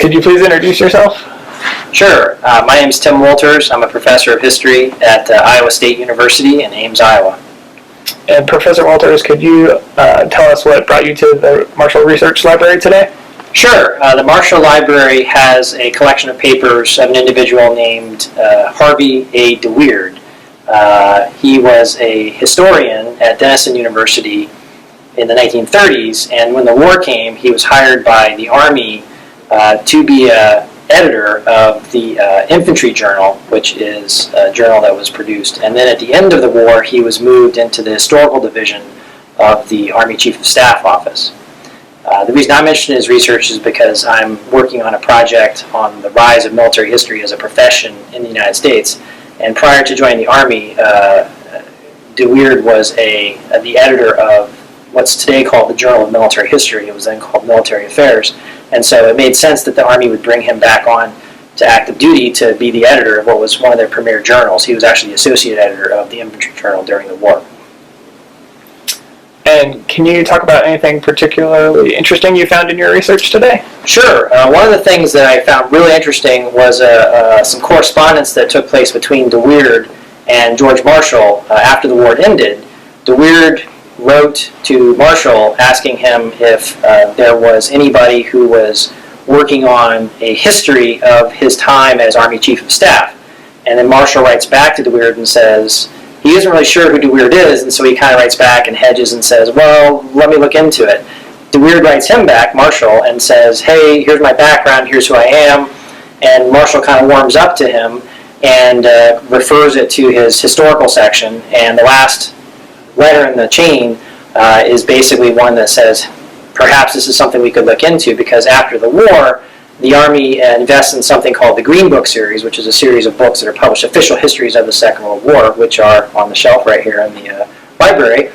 Could you please introduce yourself? Sure. My name is Tim Wolters. I'm a professor of history at Iowa State University in Ames, Iowa. And Professor Walters, could you tell us what brought you to the Marshall Research Library today? Sure. The Marshall Library has a collection of papers of an individual named Harvey A. DeWeerd. He was a historian at Denison University in the 1930s, and when the war came, he was hired by the Army to be an editor of the Infantry Journal, which is a journal that was produced. And then at the end of the war, he was moved into the historical division of the Army Chief of Staff office. The reason I mention his research is because I'm working on a project on the rise of military history as a profession in the United States. And prior to joining the Army, DeWeerd was the editor of what's today called the Journal of Military History. It was then called Military Affairs. And so it made sense that the Army would bring him back on to active duty to be the editor of what was one of their premier journals. He was actually the associate editor of the Infantry Journal during the war. And can you talk about anything particularly interesting you found in your research today? Sure. One of the things that I found really interesting was some correspondence that took place between DeWeerd and George Marshall after the war had ended. DeWeerd wrote to Marshall asking him if there was anybody who was working on a history of his time as Army Chief of Staff. And then Marshall writes back to DeWeerd and says he isn't really sure who DeWeerd is, and so he kind of writes back and hedges and says, well, let me look into it. DeWeerd writes him back, Marshall, and says, hey, here's my background, here's who I am. And Marshall kind of warms up to him and refers it to his historical section. And the last letter in the chain is basically one that says, perhaps this is something we could look into, because after the war, the Army invests in something called the Green Book series, which is a series of books that are published, official histories of the Second World War, which are on the shelf right here in the library.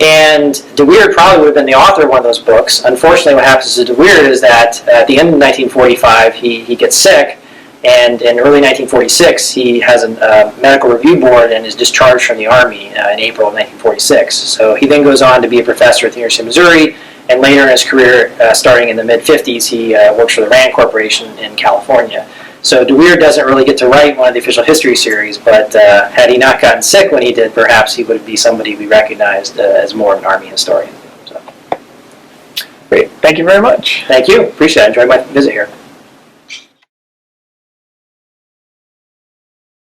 And DeWeerd probably would have been the author of one of those books. Unfortunately, what happens to DeWeerd is that at the end of 1945, he gets sick, and in early 1946, he has a medical review board and is discharged from the Army in April of 1946. So he then goes on to be a professor at the University of Missouri, and later in his career, starting in the mid-50s, he works for the RAND Corporation in California. So DeWeerd doesn't really get to write one of the official history series, but had he not gotten sick when he did, perhaps he would be somebody we recognized as more of an Army historian. So. Great. Thank you very much. Thank you. Appreciate it. Enjoyed my visit here.